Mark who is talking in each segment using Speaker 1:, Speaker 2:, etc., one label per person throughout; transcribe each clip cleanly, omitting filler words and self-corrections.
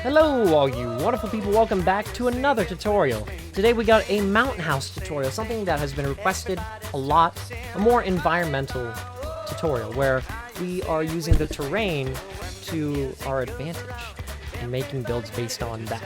Speaker 1: Hello all you wonderful people, welcome back to another tutorial. Today we got a mountain house tutorial, something that has been requested a lot, a more environmental tutorial where we are using the terrain to our advantage and making builds based on that.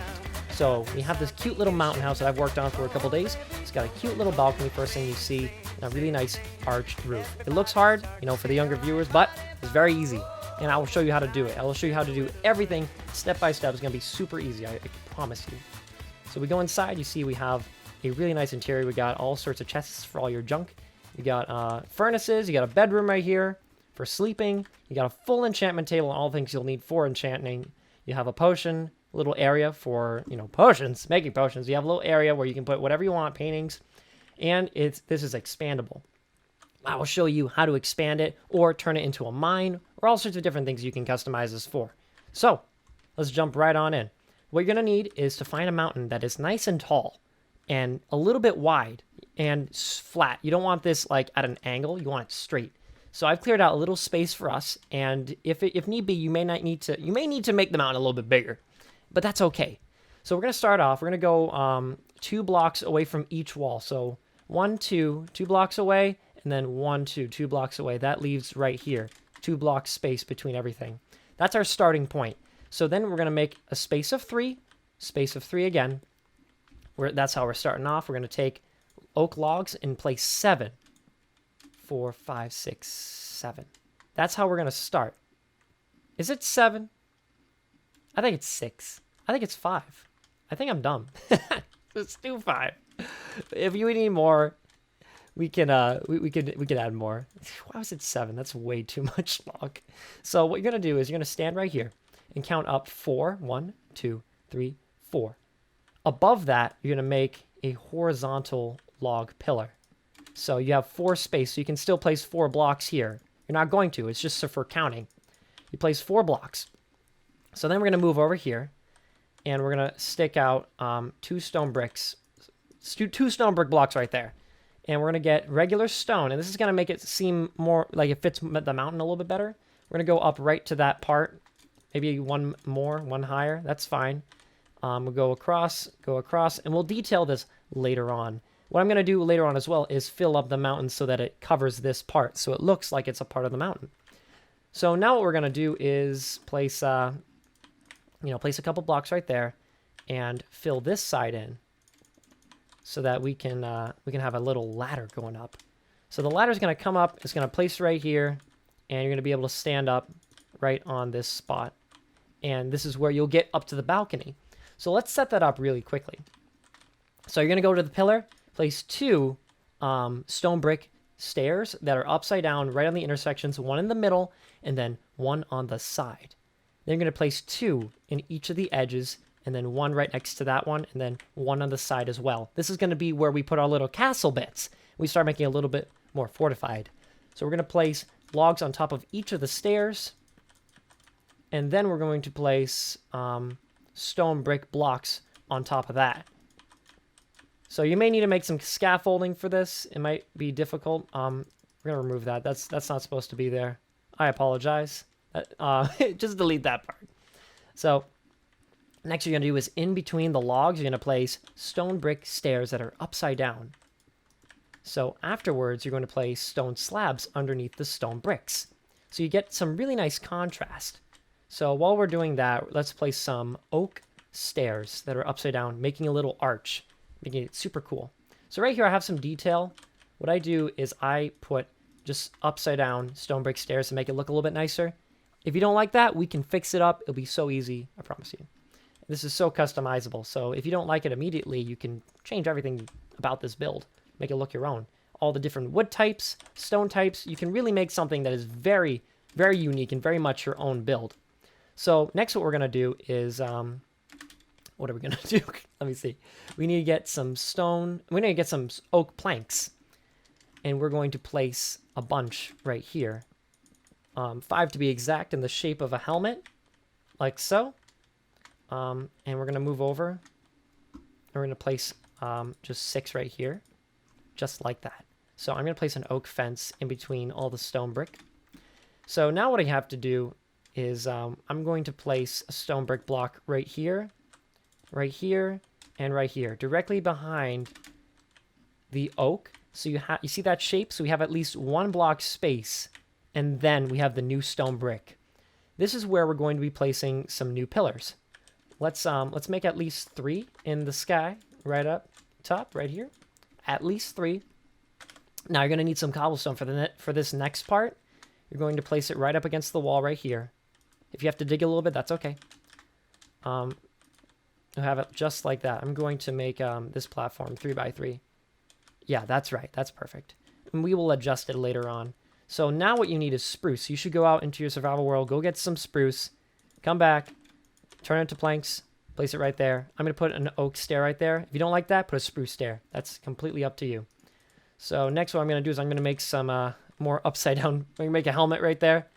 Speaker 1: So we have this cute little mountain house that I've worked on for a couple days. It's got a cute little balcony, first thing you see, and a really nice arched roof. It looks hard, for the younger viewers, but it's very easy. And I will show you how to do it. I will show you how to do everything step by step. It's going to be super easy, I promise you. So we go inside, you see we have a really nice interior. We got all sorts of chests for all your junk. You got furnaces, you got a bedroom right here for sleeping. You got a full enchantment table and all the things you'll need for enchanting. You have a potion, little area for, potions, making potions. You have a little area where you can put whatever you want, paintings. And this is expandable. I will show you how to expand it or turn it into a mine or all sorts of different things you can customize this for. So let's jump right on in. What you're going to need is to find a mountain that is nice and tall and a little bit wide and flat. You don't want this like at an angle. You want it straight. So I've cleared out a little space for us. And if need be, you may need to make the mountain a little bit bigger, but that's okay. So we're going to start off. We're going to go 2 blocks away from each wall. So 1, 2 blocks away. And then 1, 2 blocks away. That leaves right here, 2 blocks space between everything. That's our starting point. So then we're going to make a space of 3 again. That's how we're starting off. We're going to take oak logs and place 7. 4, 5, 6, 7. That's how we're going to start. Is it 7? I think it's 6. I think it's 5. I think I'm dumb. Let's do 5. If you need more, we can add more. Why was it 7? That's way too much log. So what you're gonna do is you're gonna stand right here and count up 4. 1, 2, 3, 4. Above that, you're gonna make a horizontal log pillar. So you have 4 space, so you can still place 4 blocks here. You're not going to, it's just for counting. You place 4 blocks. So then we're gonna move over here and we're gonna stick out 2 stone bricks, 2 stone brick blocks right there. And we're going to get regular stone. And this is going to make it seem more like it fits the mountain a little bit better. We're going to go up right to that part. Maybe one more, one higher. That's fine. We'll go across, and we'll detail this later on. What I'm going to do later on as well is fill up the mountain so that it covers this part. So it looks like it's a part of the mountain. So now what we're going to do is place a couple blocks right there and fill this side in, so that we can have a little ladder going up. So the ladder is going to come up, it's going to place right here, and you're going to be able to stand up right on this spot. And this is where you'll get up to the balcony. So let's set that up really quickly. So you're going to go to the pillar, place 2 stone brick stairs that are upside down right on the intersections, 1 in the middle, and then 1 on the side. Then you're going to place 2 in each of the edges, and then 1 right next to that one, and then 1 on the side as well. This is going to be where we put our little castle bits. We start making it a little bit more fortified. So we're going to place logs on top of each of the stairs, and then we're going to place stone brick blocks on top of that. So you may need to make some scaffolding for this. It might be difficult. We're going to remove that. That's not supposed to be there. I apologize. Just delete that part. So next you're going to do is in between the logs, you're going to place stone brick stairs that are upside down. So afterwards, you're going to place stone slabs underneath the stone bricks. So you get some really nice contrast. So while we're doing that, let's place some oak stairs that are upside down, making a little arch, making it super cool. So right here, I have some detail. What I do is I put just upside down stone brick stairs to make it look a little bit nicer. If you don't like that, we can fix it up. It'll be so easy, I promise you. This is so customizable, so if you don't like it immediately, you can change everything about this build, make it look your own. All the different wood types, stone types, you can really make something that is very, very unique and very much your own build. So next what we're going to do is, what are we going to do? Let me see. We need to get some oak planks, and we're going to place a bunch right here. 5 to be exact, in the shape of a helmet, like so. And we're going to move over, and we're going to place just 6 right here, just like that. So I'm going to place an oak fence in between all the stone brick. So now what I have to do is I'm going to place a stone brick block right here, and right here, directly behind the oak. So you see that shape? So we have at least one block space, and then we have the new stone brick. This is where we're going to be placing some new pillars. Let's make at least 3 in the sky, right up top, right here. At least 3. Now you're going to need some cobblestone for this next part. You're going to place it right up against the wall right here. If you have to dig a little bit, that's okay. You'll have it just like that. I'm going to make this platform 3 by 3. Yeah, that's right. That's perfect. And we will adjust it later on. So now what you need is spruce. You should go out into your survival world, go get some spruce, come back, turn it into planks, place it right there. I'm going to put an oak stair right there. If you don't like that, put a spruce stair. That's completely up to you. So next what I'm going to do is I'm going to make some more upside down. I'm going to make a helmet right there.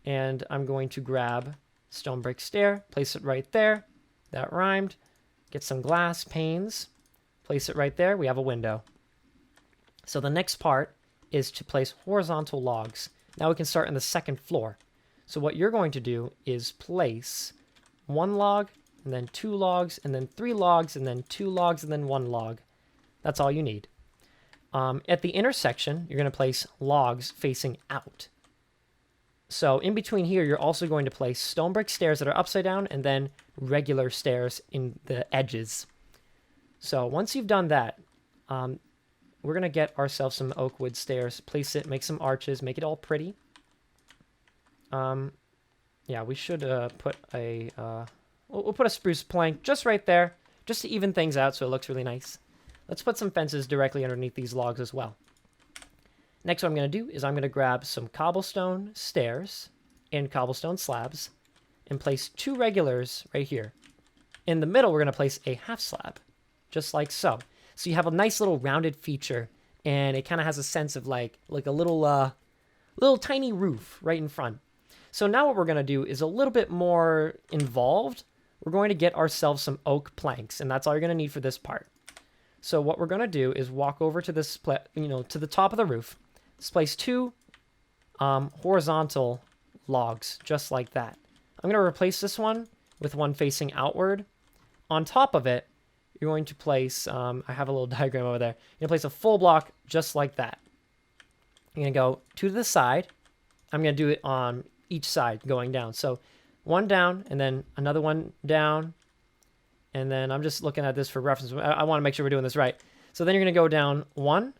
Speaker 1: And I'm going to grab stone brick stair, place it right there. That rhymed. Get some glass panes, place it right there. We have a window. So the next part is to place horizontal logs. Now we can start on the second floor. So what you're going to do is place 1 log, and then 2 logs, and then 3 logs, and then 2 logs, and then 1 log. That's all you need. At the intersection, you're going to place logs facing out. So in between here, you're also going to place stone brick stairs that are upside down, and then regular stairs in the edges. So once you've done that, we're going to get ourselves some oak wood stairs, place it, make some arches, make it all pretty. Yeah, we should put a... we'll put a spruce plank just right there, just to even things out so it looks really nice. Let's put some fences directly underneath these logs as well. Next what I'm going to do is I'm going to grab some cobblestone stairs and cobblestone slabs and place 2 regulars right here. In the middle, we're going to place a half slab, just like so. So you have a nice little rounded feature, and it kind of has a sense of like a little tiny roof right in front. So now what we're going to do is a little bit more involved. We're going to get ourselves some oak planks, and that's all you're going to need for this part. So what we're going to do is walk over to this, to the top of the roof. Let's place 2 horizontal logs, just like that. I'm going to replace this one with one facing outward. On top of it, you're going to place, I have a little diagram over there. You're going to place a full block just like that. You're going to go 2 to the side. I'm going to do it on each side going down. So 1 down, and then another 1 down. And then I'm just looking at this for reference. I want to make sure we're doing this right. So then you're going to go down 1,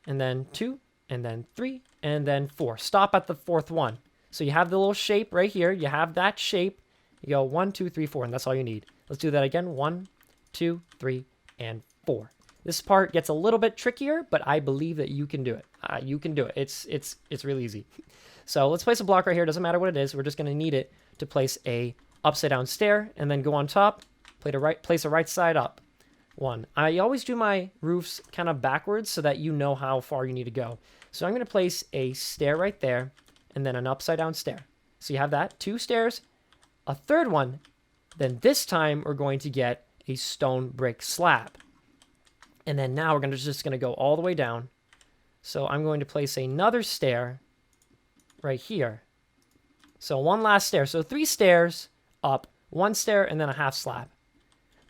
Speaker 1: and then 2, and then 3, and then 4. Stop at the 4th one. So you have the little shape right here. You have that shape. You go 1, 2, 3, 4, and that's all you need. Let's do that again. 1, 2, 3, and 4. This part gets a little bit trickier, but I believe that you can do it. You can do it. It's really easy. So let's place a block right here. Doesn't matter what it is. We're just going to need it to place a upside down stair, and then go on top. Place a right side up. 1. I always do my roofs kind of backwards so that you know how far you need to go. So I'm going to place a stair right there, and then an upside down stair. So you have that. 2 stairs, a 3rd one. Then this time we're going to get a stone brick slab. And then now we're just going to go all the way down. So I'm going to place another stair right here. So 1 last stair. So 3 stairs up, 1 stair, and then a half slab.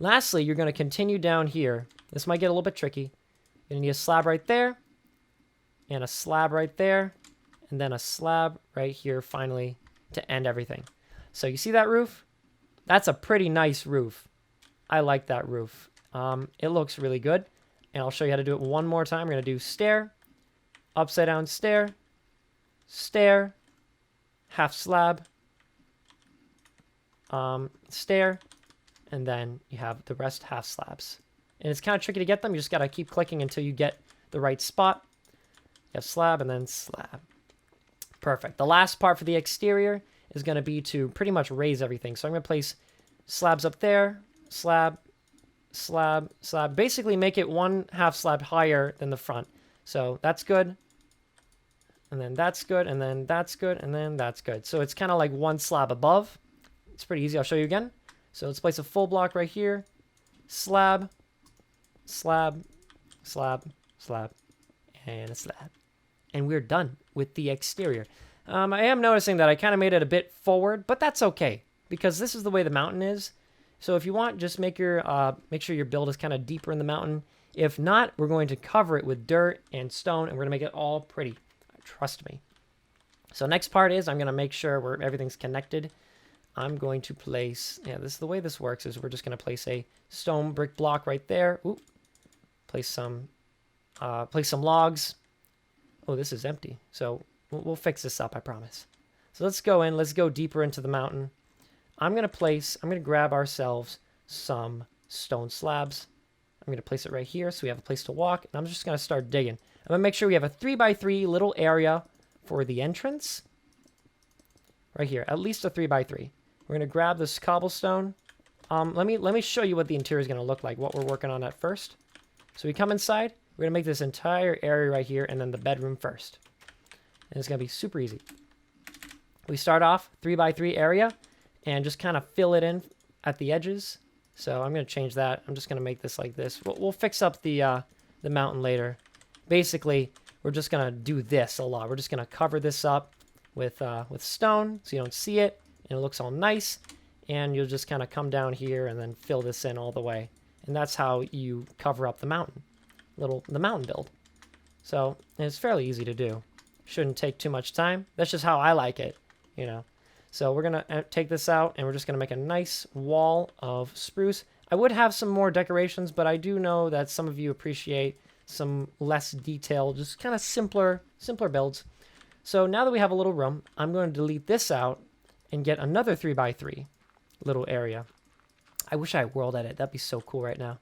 Speaker 1: Lastly, you're going to continue down here. This might get a little bit tricky. You're going to need a slab right there, and a slab right there, and then a slab right here finally to end everything. So you see that roof? That's a pretty nice roof. I like that roof. It looks really good. And I'll show you how to do it one more time. We're going to do stair, upside down stair, stair, half slab, stair, and then you have the rest half slabs. And it's kind of tricky to get them. You just got to keep clicking until you get the right spot. You have slab and then slab. Perfect. The last part for the exterior is going to be to pretty much raise everything. So I'm going to place slabs up there, slab, slab, slab. Basically make it 1 half slab higher than the front. So that's good. And then that's good. And then that's good. And then that's good. So it's kind of like 1 slab above. It's pretty easy. I'll show you again. So let's place a full block right here. Slab, slab, slab, slab, and a slab. And we're done with the exterior. I am noticing that I kind of made it a bit forward, but that's okay because this is the way the mountain is. So if you want, just make sure your build is kind of deeper in the mountain. If not, we're going to cover it with dirt and stone, and we're going to make it all pretty. Trust me. So next part is I'm going to make sure everything's connected. I'm going to place, this is the way this works, is we're just going to place a stone brick block right there. Ooh, place some logs. Oh, this is empty. So we'll fix this up, I promise. So let's go in. Let's go deeper into the mountain. I'm going to grab ourselves some stone slabs. I'm going to place it right here so we have a place to walk. And I'm just going to start digging. I'm going to make sure we have a 3x3 little area for the entrance. Right here, at least a 3x3. We're going to grab this cobblestone. Let me show you what the interior is going to look like, what we're working on at first. So we come inside. We're going to make this entire area right here and then the bedroom first. And it's going to be super easy. We start off 3x3 area and just kind of fill it in at the edges. So I'm going to change that. I'm just going to make this like this. We'll fix up the mountain later. Basically, we're just going to do this a lot. We're just going to cover this up with stone so you don't see it. And it looks all nice. And you'll just kind of come down here and then fill this in all the way. And that's how you cover up the mountain. The mountain build. So it's fairly easy to do. Shouldn't take too much time. That's just how I like it, you know. So we're going to take this out and we're just going to make a nice wall of spruce. I would have some more decorations, but I do know that some of you appreciate some less detailed, just kind of simpler builds. So now that we have a little room, I'm going to delete this out and get another 3x3 little area. I wish I world edit. That'd be so cool right now.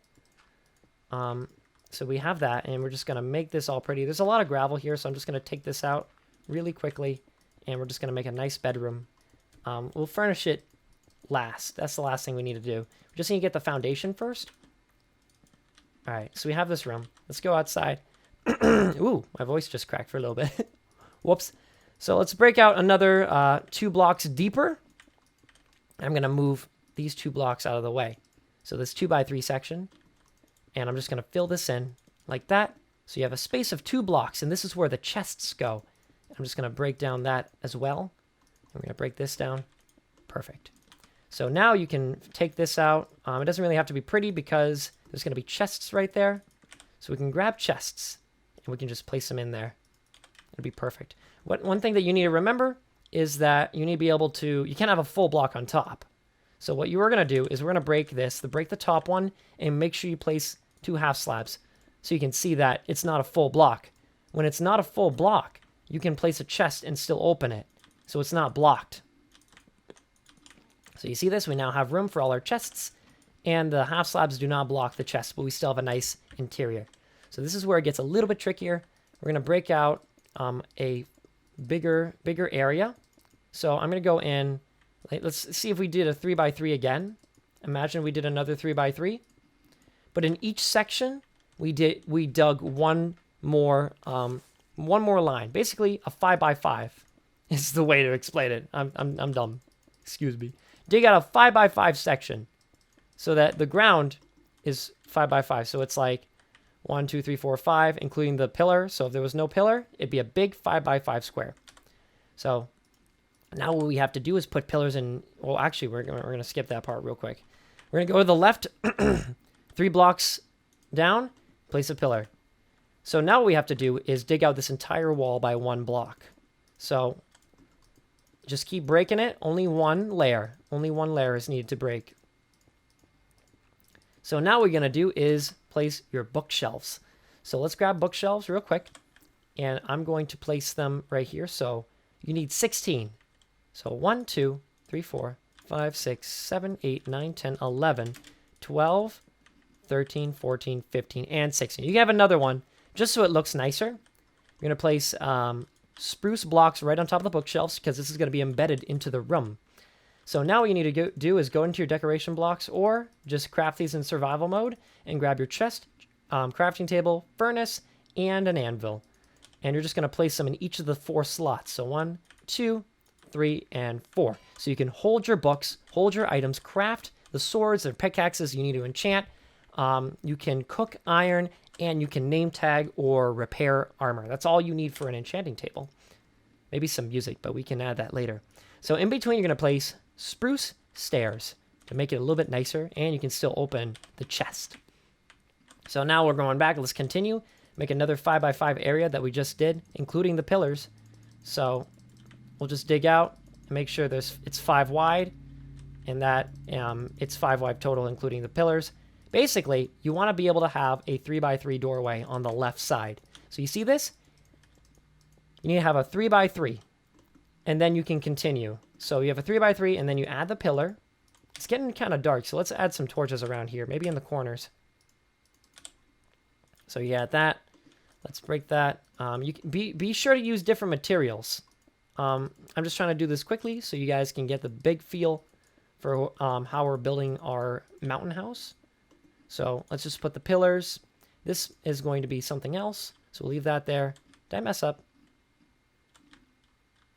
Speaker 1: So we have that, and we're just going to make this all pretty. There's a lot of gravel here, so I'm just going to take this out really quickly, and we're just going to make a nice bedroom. We'll furnish it last. That's the last thing we need to do. We just need to get the foundation first. All right, so we have this room. Let's go outside. Ooh, my voice just cracked for a little bit. Whoops. So let's break out another 2 blocks deeper. I'm going to move these 2 blocks out of the way. So this 2x3 section. And I'm just going to fill this in like that. So you have a space of 2 blocks, and this is where the chests go. I'm just going to break down that as well. I'm going to break this down. Perfect. So now you can take this out. It doesn't really have to be pretty because there's going to be chests right there. So we can grab chests, and we can just place them in there. It'll be perfect. One thing that you need to remember is that you need to be able to, you can't have a full block on top. So what you are going to do is we're going to break the top one, and make sure you place 2 half slabs so you can see that it's not a full block. When it's not a full block, you can place a chest and still open it. So it's not blocked. So you see this? We now have room for all our chests, and the half slabs do not block the chest, but we still have a nice interior. So this is where it gets a little bit trickier. We're going to break out a bigger area. So I'm going to go in. Let's see if we did a 3x3 again. Imagine we did another 3x3. But in each section, we dug one more line. Basically, a 5x5 is the way to explain it. I'm dumb. Excuse me. Dig out a 5x5 section so that the ground is 5x5. So it's like 1, 2, 3, 4, 5, including the pillar. So if there was no pillar, it'd be a big 5x5 square. So now what we have to do is put pillars in. Well, actually, we're going to skip that part real quick. We're going to go to the left, 3 blocks down, place a pillar. So now what we have to do is dig out this entire wall by 1 block. So just keep breaking it. Only one layer is needed to break. So now what we're going to do is place your bookshelves. So let's grab bookshelves real quick. And I'm going to place them right here. So you need 16. So 1, 2, 3, 4, 5, 6, 7, 8, 9, 10, 11, 12, 13, 14, 15, and 16. You can have another one just so it looks nicer. You're going to place spruce blocks right on top of the bookshelves because this is going to be embedded into the room. So now what you need to do is go into your decoration blocks or just craft these in survival mode and grab your chest, crafting table, furnace, and an anvil. And you're just going to place them in each of the 4 slots. So 1, 2, 3, and 4. So you can hold your books, hold your items, craft the swords or pickaxes you need to enchant. You can cook iron, and you can name tag or repair armor. That's all you need for an enchanting table. Maybe some music, but we can add that later. So in between, you're going to place spruce stairs to make it a little bit nicer, and you can still open the chest. So now we're going back. Let's continue. Make another 5x5 area that we just did, including the pillars. So we'll just dig out and make sure it's 5 wide, and that it's 5 wide total, including the pillars. Basically, you want to be able to have a 3x3 doorway on the left side. So you see this? You need to have a 3x3, and then you can continue. So you have a 3x3, and then you add the pillar. It's getting kind of dark, so let's add some torches around here, maybe in the corners. So you add that. Let's break that. You can be sure to use different materials. I'm just trying to do this quickly so you guys can get the big feel for how we're building our mountain house. So let's just put the pillars. This is going to be something else, so we'll leave that there. Did I mess up?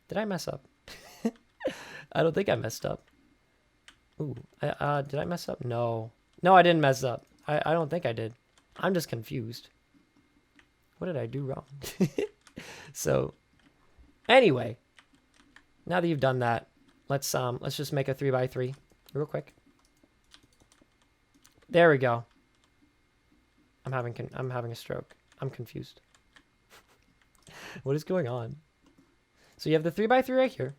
Speaker 1: Did I mess up? I don't think I messed up. Ooh, did I mess up? No. No, I didn't mess up. I don't think I did. I'm just confused. What did I do wrong? So, anyway, now that you've done that, let's just make a 3x3 real quick. There we go. I'm having a stroke. I'm confused. What is going on? So you have the 3x3 right here.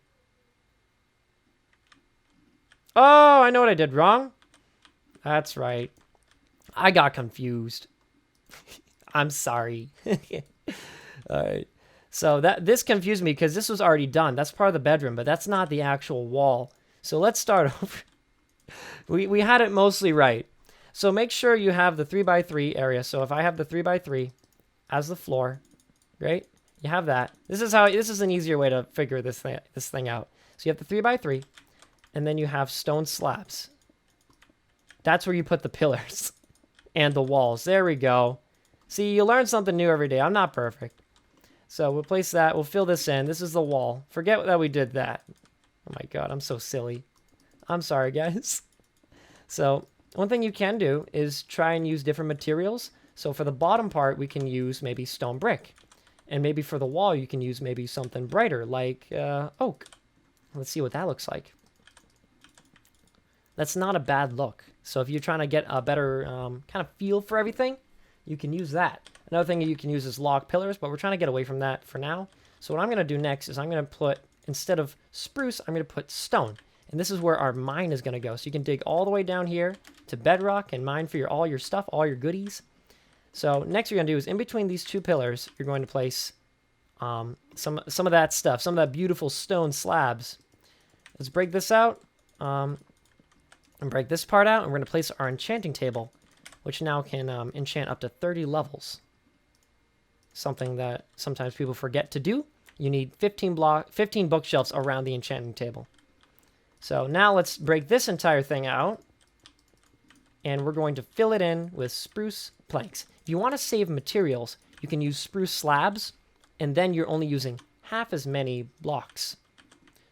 Speaker 1: Oh, I know what I did wrong. That's right. I got confused. I'm sorry. All right. So this confused me because this was already done. That's part of the bedroom, but that's not the actual wall. So let's start over. We had it mostly right. So make sure you have the 3x3 area. So if I have the 3x3 as the floor, right? You have that. This is an easier way to figure this thing out. So you have the 3x3, and then you have stone slabs. That's where you put the pillars and the walls. There we go. See, you learn something new every day. I'm not perfect. So we'll place that. We'll fill this in. This is the wall. Forget that we did that. Oh my god, I'm so silly. I'm sorry, guys. So one thing you can do is try and use different materials. So for the bottom part, we can use maybe stone brick. And maybe for the wall, you can use maybe something brighter like oak. Let's see what that looks like. That's not a bad look. So if you're trying to get a better kind of feel for everything, you can use that. Another thing you can use is log pillars, but we're trying to get away from that for now. So what I'm going to do next is I'm going to put, instead of spruce, I'm going to put stone. And this is where our mine is going to go. So you can dig all the way down here to bedrock and mine for all your stuff, all your goodies. So next what you're going to do is in between these two pillars, you're going to place some of that stuff, some of that beautiful stone slabs. Let's break this out and break this part out. And we're going to place our enchanting table, which now can enchant up to 30 levels. Something that sometimes people forget to do. You need 15 bookshelves around the enchanting table. So now let's break this entire thing out. And we're going to fill it in with spruce planks. If you want to save materials, you can use spruce slabs, and then you're only using half as many blocks.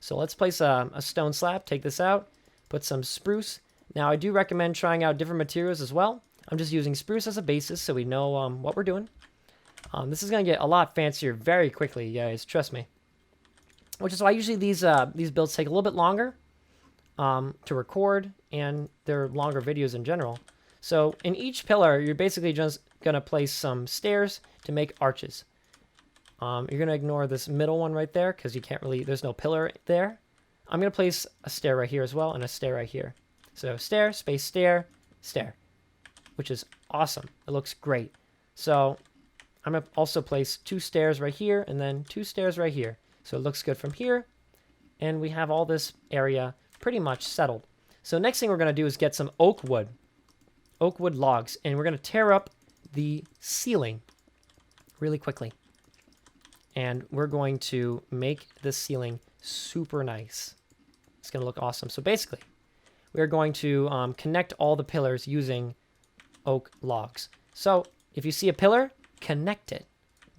Speaker 1: So let's place a stone slab, take this out, put some spruce. Now I do recommend trying out different materials as well. I'm just using spruce as a basis so we know what we're doing. This is going to get a lot fancier very quickly, guys, trust me. Which is why usually these builds take a little bit longer to record, and they're longer videos in general. So in each pillar, you're basically just going to place some stairs to make arches. You're going to ignore this middle one right there because you can't really, there's no pillar there. I'm going to place a stair right here as well and a stair right here. So stair, space, stair, stair, which is awesome. It looks great. So I'm going to also place 2 stairs right here and then 2 stairs right here. So it looks good from here. And we have all this area pretty much settled. So next thing we're going to do is get some oak wood logs, and we're going to tear up the ceiling really quickly. And we're going to make this ceiling super nice. It's going to look awesome. So basically, we're going to connect all the pillars using oak logs. So if you see a pillar, connect it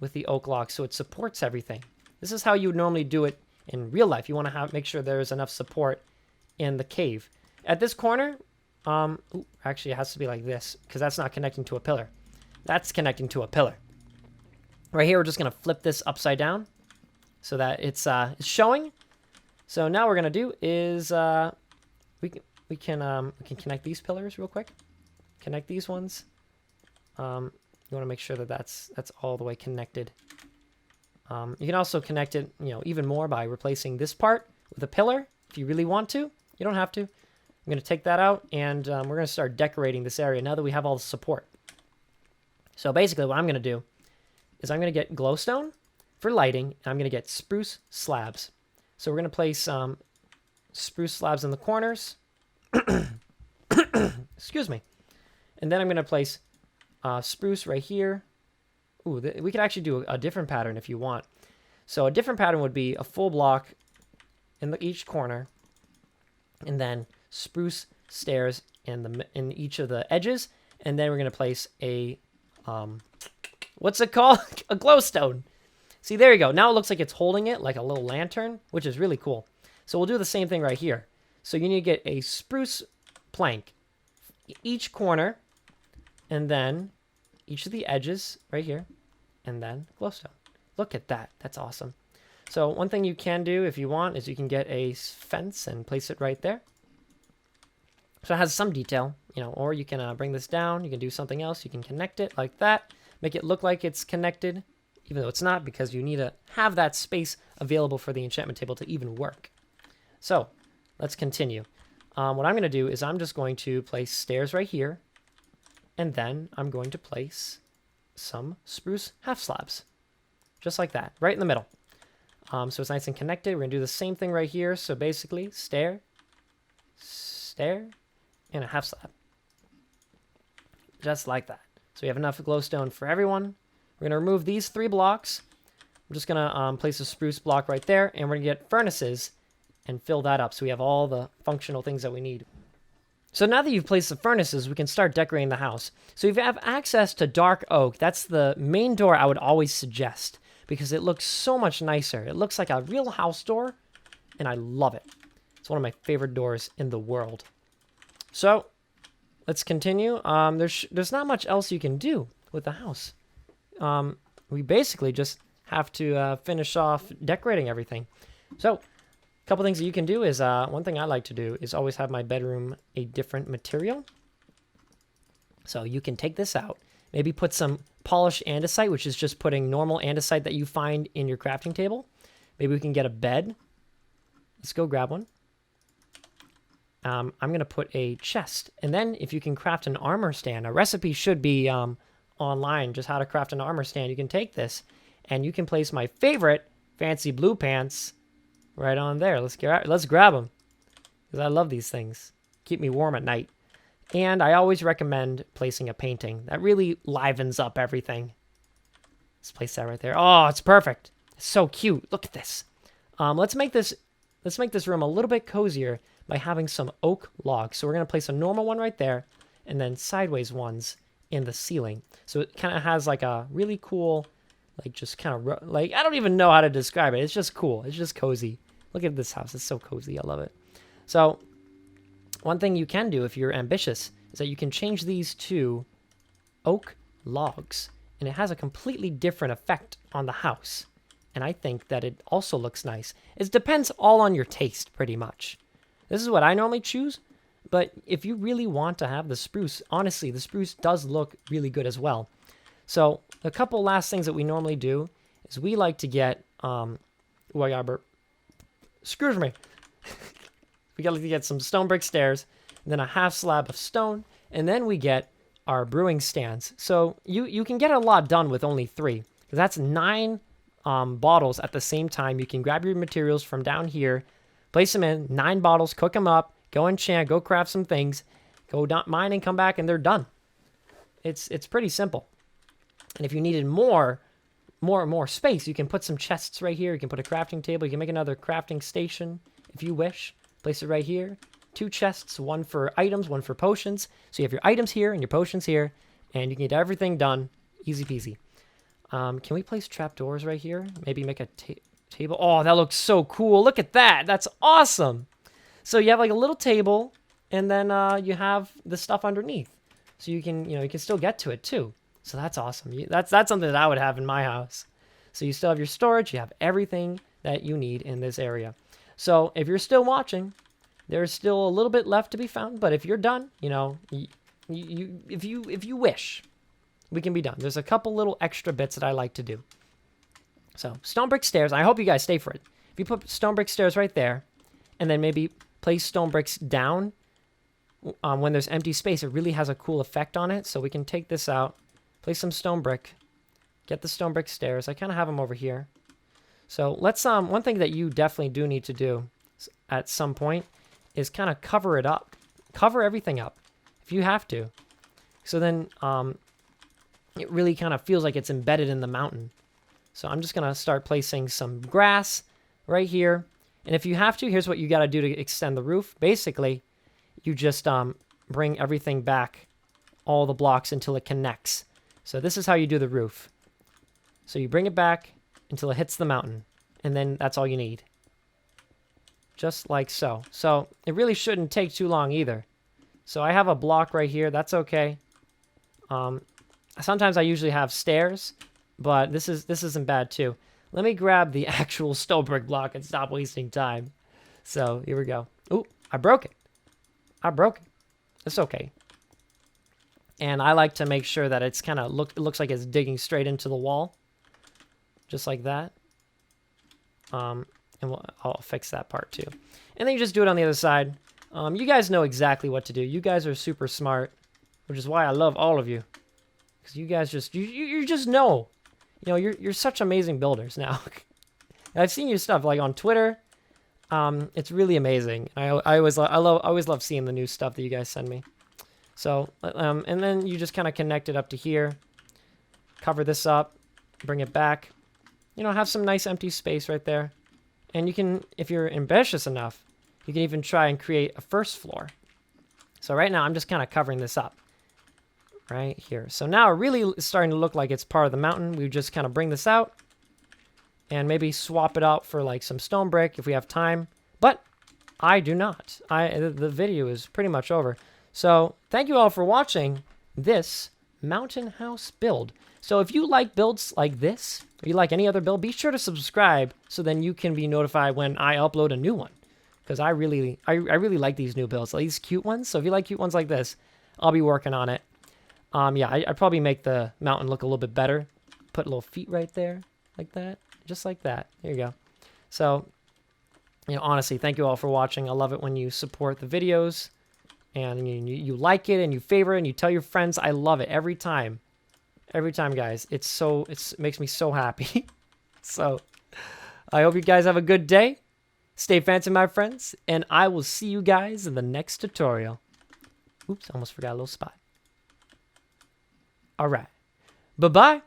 Speaker 1: with the oak logs so it supports everything. This is how you would normally do it in real life. You want to make sure there's enough support in the cave. At this corner, actually it has to be like this because that's not connecting to a pillar. That's connecting to a pillar. Right here, we're just going to flip this upside down so that it's showing. So now what we're gonna do is we can connect these pillars real quick. Connect these ones. You want to make sure that that's all the way connected. You can also connect it, even more by replacing this part with a pillar if you really want to. You don't have to. I'm going to take that out, and we're going to start decorating this area now that we have all the support. So basically what I'm going to do is I'm going to get glowstone for lighting, and I'm going to get spruce slabs. So we're going to place spruce slabs in the corners. Excuse me. And then I'm going to place spruce right here. Ooh, we could actually do a different pattern if you want. So a different pattern would be a full block in each corner, and then spruce stairs in each of the edges, and then we're going to place a what's it called? A glowstone. See, there you go. Now it looks like it's holding it like a little lantern, which is really cool. So we'll do the same thing right here. So you need to get a spruce plank each corner, and then each of the edges right here, and then glowstone. Look at that. That's awesome. So one thing you can do if you want is you can get a fence and place it right there. So it has some detail, or you can bring this down. You can do something else. You can connect it like that. Make it look like it's connected, even though it's not, because you need to have that space available for the enchantment table to even work. So let's continue. What I'm going to do is I'm just going to place stairs right here, and then I'm going to place some spruce half slabs, just like that, right in the middle. So it's nice and connected. We're going to do the same thing right here. So basically, stair, and a half slab. Just like that. So we have enough glowstone for everyone. We're going to remove these 3 blocks. I'm just going to place a spruce block right there, and we're going to get furnaces and fill that up so we have all the functional things that we need. So now that you've placed the furnaces, we can start decorating the house. So if you have access to dark oak, that's the main door I would always suggest, because it looks so much nicer. It looks like a real house door, and I love it. It's one of my favorite doors in the world. So let's continue. There's not much else you can do with the house. We basically just have to finish off decorating everything. So a couple things that you can do is, one thing I like to do is always have my bedroom a different material. So you can take this out, maybe put some polished andesite, which is just putting normal andesite that you find in your crafting table. Maybe we can get a bed. Let's go grab one. I'm going to put a chest. And then if you can craft an armor stand, a recipe should be online, just how to craft an armor stand. You can take this and you can place my favorite FancyBluPants right on there. Let's grab them, because I love these things. Keep me warm at night. And I always recommend placing a painting. That really livens up everything. Let's place that right there. Oh, it's perfect. It's so cute. Look at this. Let's make this room a little bit cozier by having some oak logs. So we're going to place a normal one right there, and then sideways ones in the ceiling. So it kind of has like a really cool, like just kind of, like, I don't even know how to describe it. It's just cool. It's just cozy. Look at this house. It's so cozy. I love it. So one thing you can do if you're ambitious is that you can change these to oak logs, and it has a completely different effect on the house. And I think that it also looks nice. It depends all on your taste, pretty much. This is what I normally choose, but if you really want to have the spruce, honestly, the spruce does look really good as well. So a couple last things that we normally do is we like to get, ooh, I got burp. Excuse me. We got to get some stone brick stairs, and then a half slab of stone, and then we get our brewing stance. So you can get a lot done with only 3, because that's 9 bottles at the same time. You can grab your materials from down here, place them in, 9 bottles, cook them up, go enchant, go craft some things, go mine and come back, and they're done. It's pretty simple. And if you needed more space, you can put some chests right here. You can put a crafting table. You can make another crafting station if you wish. Place it right here. 2 chests, one for items, one for potions. So you have your items here and your potions here, and you can get everything done. Easy peasy. Can we place trapdoors right here? Maybe make a table. Oh, that looks so cool. Look at that. That's awesome. So you have like a little table, and then you have the stuff underneath. So you can still get to it too. So that's awesome. That's something that I would have in my house. So you still have your storage. You have everything that you need in this area. So if you're still watching, there's still a little bit left to be found, but if you're done, you know, if you wish, we can be done. There's a couple little extra bits that I like to do. So stone brick stairs. I hope you guys stay for it. If you put stone brick stairs right there, and then maybe place stone bricks down when there's empty space, it really has a cool effect on it. So we can take this out, place some stone brick, get the stone brick stairs. I kind of have them over here. So let's one thing that you definitely do need to do at some point is kind of cover it up, cover everything up if you have to. So then it really kind of feels like it's embedded in the mountain. So I'm just gonna start placing some grass right here. And if you have to, here's what you got to do to extend the roof. Basically, you just bring everything back, all the blocks, until it connects. So this is how you do the roof. So you bring it back until it hits the mountain, and then that's all you need. Just like so. So it really shouldn't take too long either. So I have a block right here. That's okay. Sometimes I usually have stairs, but this isn't bad too. Let me grab the actual stone brick block and stop wasting time. So, here we go. Ooh, I broke it. I broke it. It's okay. And I like to make sure that it's kind of it looks like it's digging straight into the wall. Just like that. And I'll fix that part too. And then you just do it on the other side. You guys know exactly what to do. You guys are super smart, which is why I love all of you. Because you guys just, you just know. You know, you're such amazing builders now. I've seen your stuff like on Twitter. It's really amazing. I always love seeing the new stuff that you guys send me. So and then you just kind of connect it up to here, cover this up, bring it back. You know, have some nice empty space right there, and you can, if you're ambitious enough, you can even try and create a first floor. So right now I'm just kind of covering this up. Right here. So now it really is starting to look like it's part of the mountain. We just kind of bring this out and maybe swap it out for like some stone brick if we have time. But I do not. The video is pretty much over. So thank you all for watching this mountain house build. So if you like builds like this, or you like any other build, be sure to subscribe so then you can be notified when I upload a new one. Because I really like these new builds, like these cute ones. So if you like cute ones like this, I'll be working on it. Yeah, I'd probably make the mountain look a little bit better. Put little feet right there, like that. Just like that. There you go. So, you know, honestly, thank you all for watching. I love it when you support the videos. And you like it, and you favorite it, and you tell your friends. I love it every time. Every time, guys. It makes me so happy. So, I hope you guys have a good day. Stay fancy, my friends. And I will see you guys in the next tutorial. Oops, almost forgot a little spot. All right. Bye-bye.